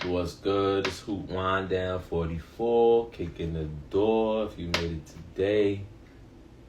What's good? It's Hoop Wind Down 44. Kicking the door. If you made it today,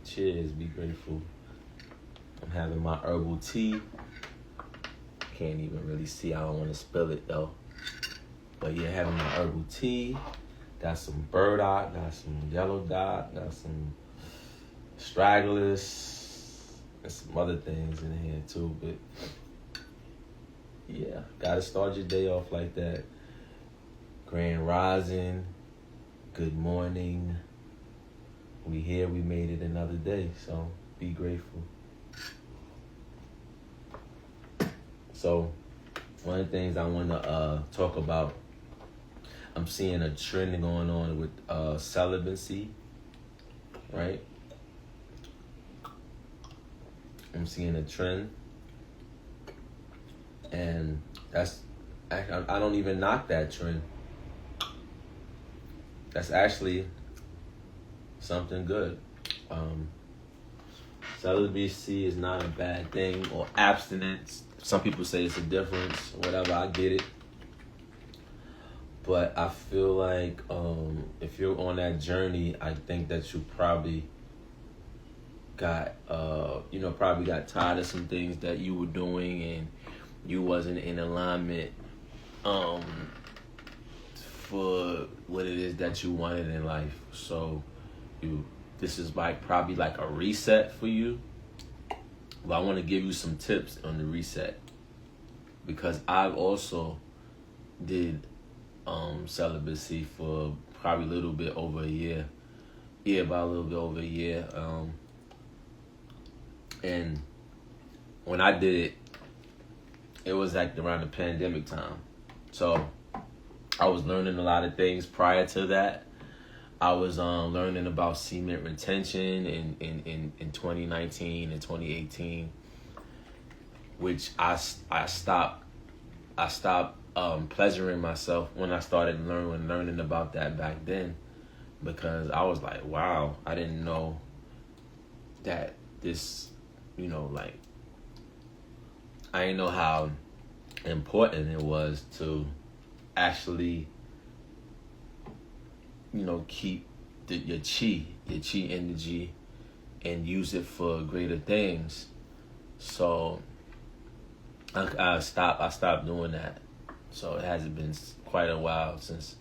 cheers. Be grateful. I'm having my herbal tea. Can't even really see. I don't want to spill it though. But yeah, having my herbal tea. Got some burdock. Got some yellow dot. Got some stragglers. And some other things in here too. But yeah, gotta start your day off like that. Grand Rising, good morning. We here, we made it another day, so be grateful. So, one of the things I want to talk about, I'm seeing a trend going on with celibacy, right? I'm seeing a trend. And I don't even knock that trend. That's actually something good. Celibacy is not a bad thing, or abstinence. Some people say it's a difference, whatever, I get it. But I feel like if you're on that journey, I think that you probably got tired of some things that you were doing and you wasn't in alignment for what it is that you wanted in life. So this is probably like a reset for you. But I want to give you some tips on the reset, because I've also did celibacy for probably a little bit over a year. Yeah, about a little bit over a year. And when I did it was like around the pandemic time. So I was learning a lot of things prior to that. I was learning about semen retention in 2019 and 2018, which I stopped pleasuring myself when I started learning about that back then, because I was like, wow, I didn't know that this, I didn't know how important it was to actually, keep your chi energy and use it for greater things. So I stopped doing that. So it hasn't been quite a while since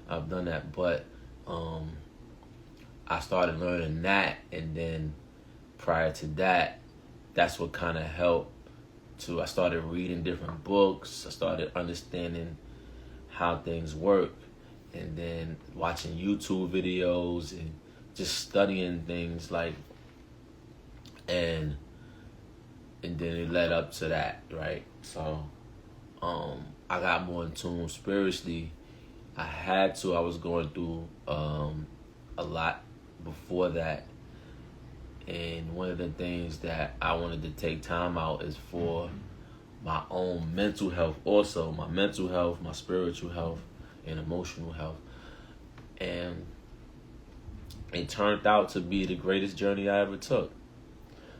I've done that, but I started learning that, and then prior to that, that's what kind of helped. I started reading different books. I started understanding how things work, and then watching YouTube videos and just studying things and then it led up to that, right? So I got more in tune spiritually. I was going through a lot before that. And one of the things that I wanted to take time out is for my own mental health also. My mental health, my spiritual health, and emotional health. And it turned out to be the greatest journey I ever took.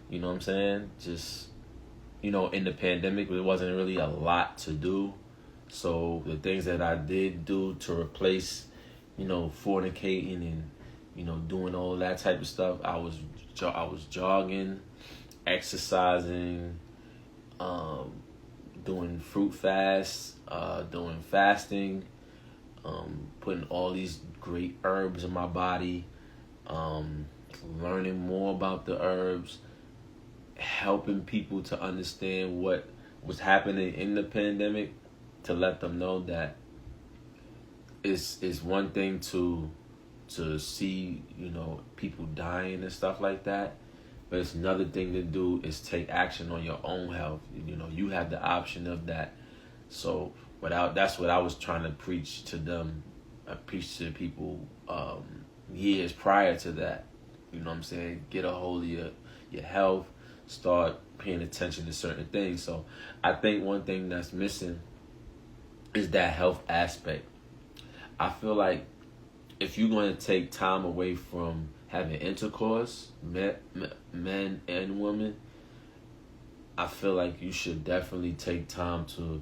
You know what I'm saying? Just, in the pandemic, there wasn't really a lot to do. So the things that I did do to replace, fornicating and, doing all that type of stuff, I was jogging, exercising, doing fruit fasts, doing fasting, putting all these great herbs in my body, learning more about the herbs, helping people to understand what was happening in the pandemic, to let them know that it's one thing to see, people dying and stuff like that. But it's another thing to do is take action on your own health. You have the option of that. So that's what I was trying to preach to them. I preached to people years prior to that. You know what I'm saying? Get a hold of your health. Start paying attention to certain things. So I think one thing that's missing is that health aspect. I feel like if you're going to take time away from having intercourse, men and women, I feel like you should definitely take time to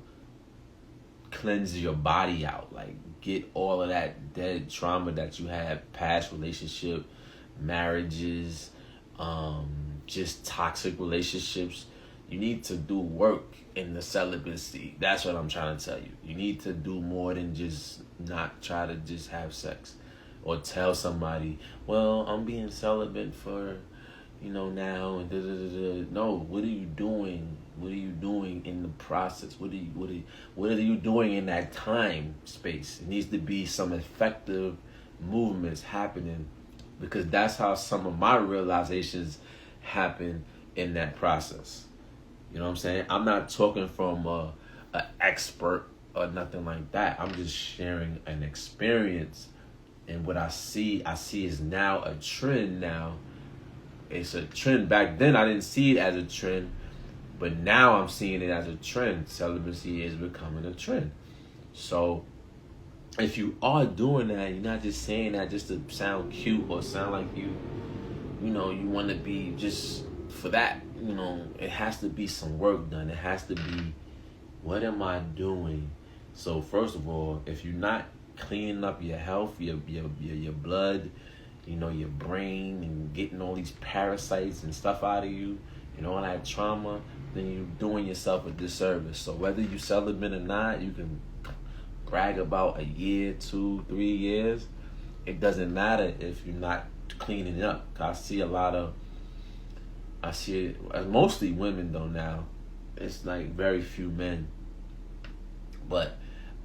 cleanse your body out, like get all of that dead trauma that you had, past relationship, marriages, just toxic relationships. You need to do work in the celibacy. That's what I'm trying to tell you. You need to do more than just not try to just have sex or tell somebody, well, I'm being celibate for, now and da da da da. No, what are you doing? What are you doing in the process? What are you doing in that time space? It needs to be some effective movements happening, because that's how some of my realizations happen in that process. You know what I'm saying? I'm not talking from an expert or nothing like that. I'm just sharing an experience. And what I see is now a trend now. It's a trend. Back then, I didn't see it as a trend. But now I'm seeing it as a trend. Celibacy is becoming a trend. So if you are doing that, you're not just saying that just to sound cute or sound like you want to be just for that. It has to be some work done. It has to be, what am I doing? So first of all, if you're not cleaning up your health, your blood, your brain, and getting all these parasites and stuff out of you, all that trauma, then you're doing yourself a disservice. So whether you celibate or not, you can brag about a year, 2, 3 years. It doesn't matter if you're not cleaning up. I see it mostly women though now. It's like very few men. But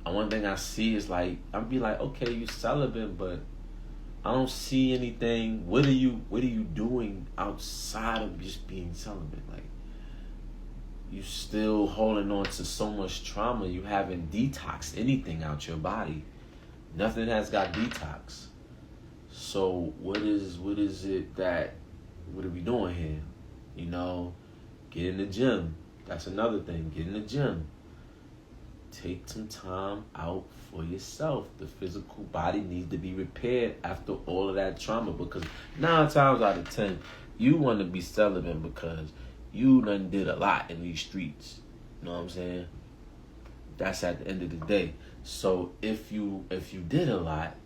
one thing I see is like, I'll be like, okay, you celibate, but I don't see anything. What are you doing outside of just being celibate? Like, you still holding on to so much trauma. You haven't detoxed anything out your body. Nothing has got detox. So what are we doing here? Get in the gym. That's another thing. Get in the gym. Take some time out for yourself. The physical body needs to be repaired after all of that trauma, because 9 times out of 10, you want to be celibate because you done did a lot in these streets. You know what I'm saying? That's at the end of the day. So if you did a lot,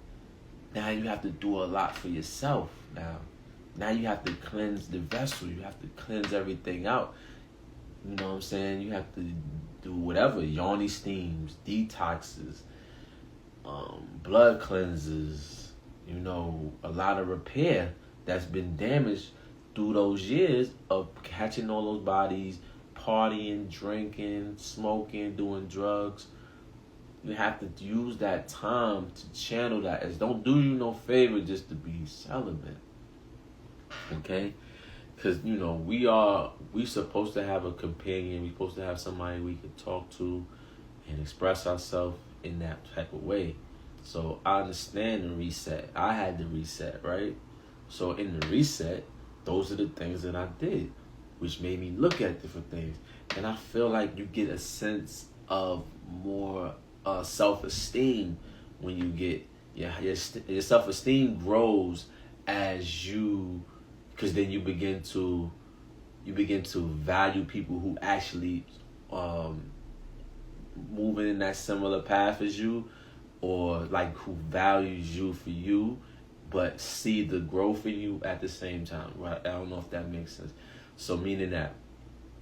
now you have to do a lot for yourself. Now you have to cleanse the vessel. You have to cleanse everything out. You know what I'm saying? You have to do whatever, yoni steams, detoxes, blood cleanses, a lot of repair that's been damaged through those years of catching all those bodies, partying, drinking, smoking, doing drugs. You have to use that time to channel that. It don't do you no favor just to be celibate. Okay? Because, we supposed to have a companion. We supposed to have somebody we can talk to and express ourselves in that type of way. So I understand the reset. I had the reset, right? So in the reset, those are the things that I did, which made me look at different things. And I feel like you get a sense of more self-esteem when you get, your self-esteem grows as you, because then you begin to value people who actually moving in that similar path as you, or like who values you for you, but see the growth in you at the same time, right? I don't know if that makes sense. So meaning that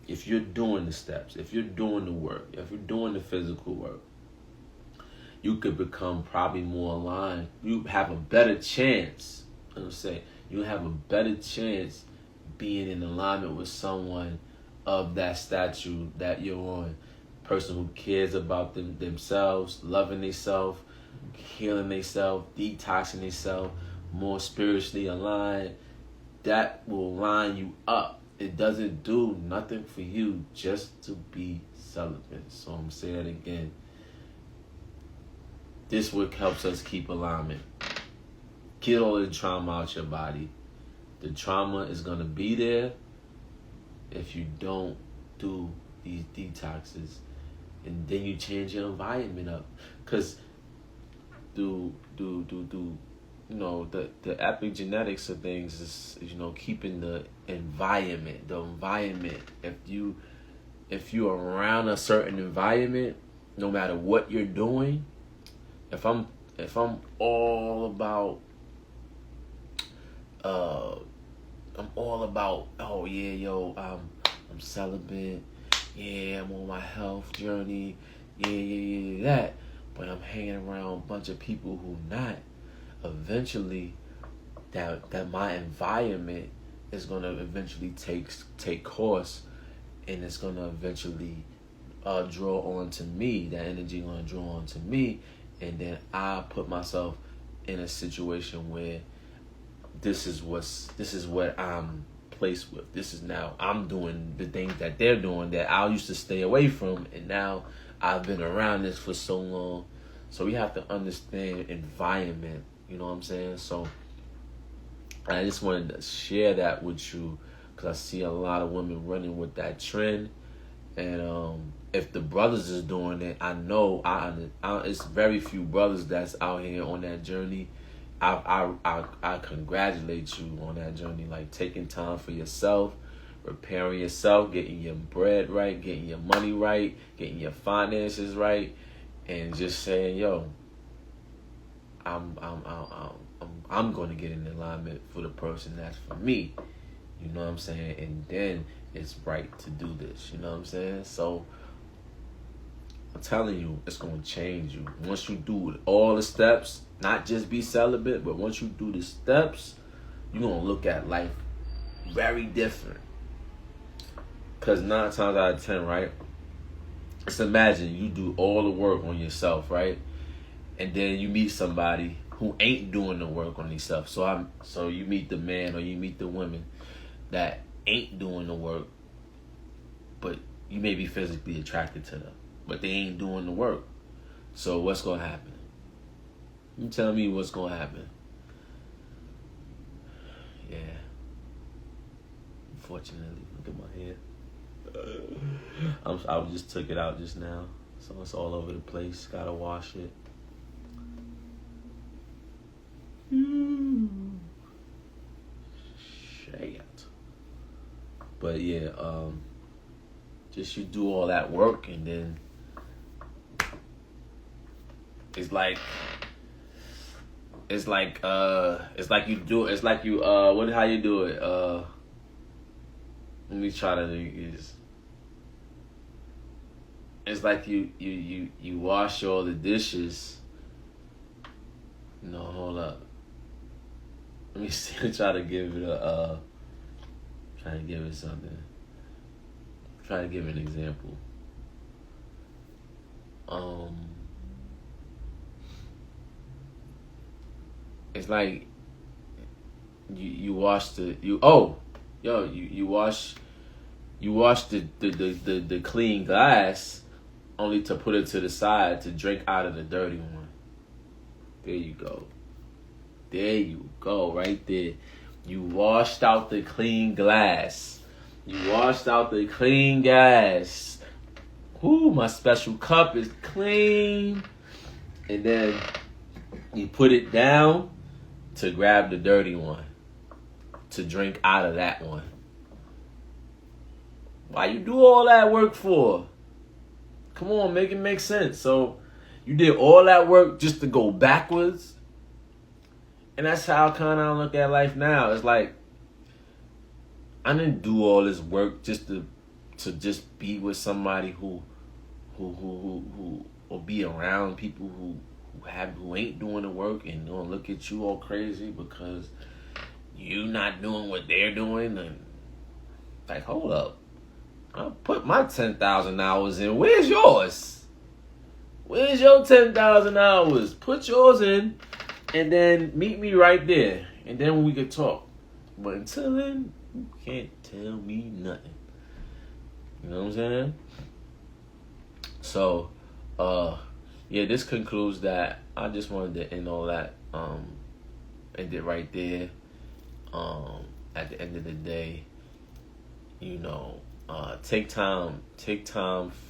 if you're doing the steps, if you're doing the work, if you're doing the physical work, you could become probably more aligned. You have a better chance, you have a better chance being in alignment with someone of that stature that you're on. Person who cares about themselves, loving themselves, healing themselves, detoxing themselves, more spiritually aligned. That will line you up. It doesn't do nothing for you just to be celibate. So I'm saying that again. This work helps us keep alignment. Get all the trauma out your body. The trauma is going to be there if you don't do these detoxes. And then you change your environment up. Because the epigenetics of things is keeping the environment. If you're around a certain environment, no matter what you're doing, if I'm all about oh yeah, yo, I'm celibate, yeah, I'm on my health journey, yeah, that, but I'm hanging around a bunch of people who not, eventually that my environment is gonna eventually take course, and it's gonna eventually draw on to me. That energy gonna draw on to me, and then I put myself in a situation where this is what I'm placed with. This is now I'm doing the things that they're doing that I used to stay away from, and now I've been around this for so long. So we have to understand environment. You know what I'm saying? So I just wanted to share that with you because I see a lot of women running with that trend, and if the brothers is doing it, I know it's very few brothers that's out here on that journey. I congratulate you on that journey, like taking time for yourself, repairing yourself, getting your bread right, getting your money right, getting your finances right, and just saying, yo, I'm going to get in alignment for the person that's for me. You know what I'm saying? And then it's right to do this. You know what I'm saying? So I'm telling you, it's going to change you. Once you do all the steps, not just be celibate, but once you do the steps, you're going to look at life very different. Because 9 times out of 10, right? Just imagine you do all the work on yourself, right? And then you meet somebody who ain't doing the work on themselves. So you meet the man or you meet the woman that ain't doing the work, but you may be physically attracted to them, but they ain't doing the work. So what's going to happen? You tell me what's going to happen. Yeah. Unfortunately, look at my hair. I just took it out just now, so it's all over the place. Gotta wash it. Shit. But yeah, just you do all that work, and then it's like how you do it. Let me try to use. It's like you wash all the dishes. No, hold up. Let me see. Try to give it something. Try to give an example. It's like you wash you wash the clean glass only to put it to the side to drink out of the dirty one. There you go. There you go, right there. You washed out the clean glass. You washed out the clean gas. Whoo, my special cup is clean. And then you put it down to grab the dirty one, to drink out of that one. Why you do all that work for? Come on, make it make sense. So you did all that work just to go backwards? And that's how kind of I look at life now. It's like, I didn't do all this work just to just be with somebody who or be around people who ain't doing the work and gonna look at you all crazy because you not doing what they're doing. And like, hold up, I put my 10,000 hours in. Where's yours? Where's your 10,000 hours? Put yours in, and then meet me right there, and then we could talk. But until then, you can't tell me nothing. You know what I'm saying? So, yeah, this concludes that. I just wanted to end all that, end it right there. At the end of the day, you know, take time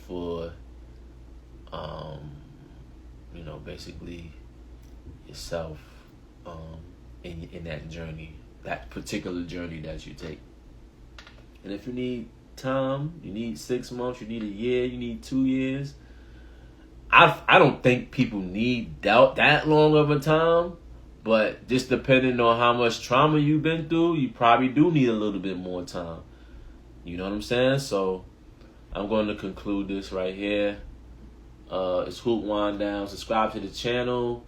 for, you know, basically yourself, in that journey, that particular journey that you take. And if you need time, you need 6 months, you need a year, you need 2 years, I don't think people need that long of a time, but just depending on how much trauma you've been through, you probably do need a little bit more time. You know what I'm saying? So I'm going to conclude this right here. It's Hoop Wind Down. Subscribe to the channel.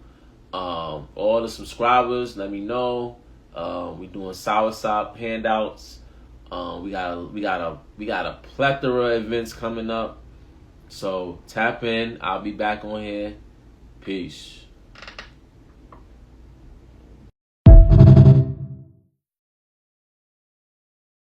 All the subscribers, let me know. We doing soursop handouts. We got a plethora of events coming up. So tap in. I'll be back on here. Peace.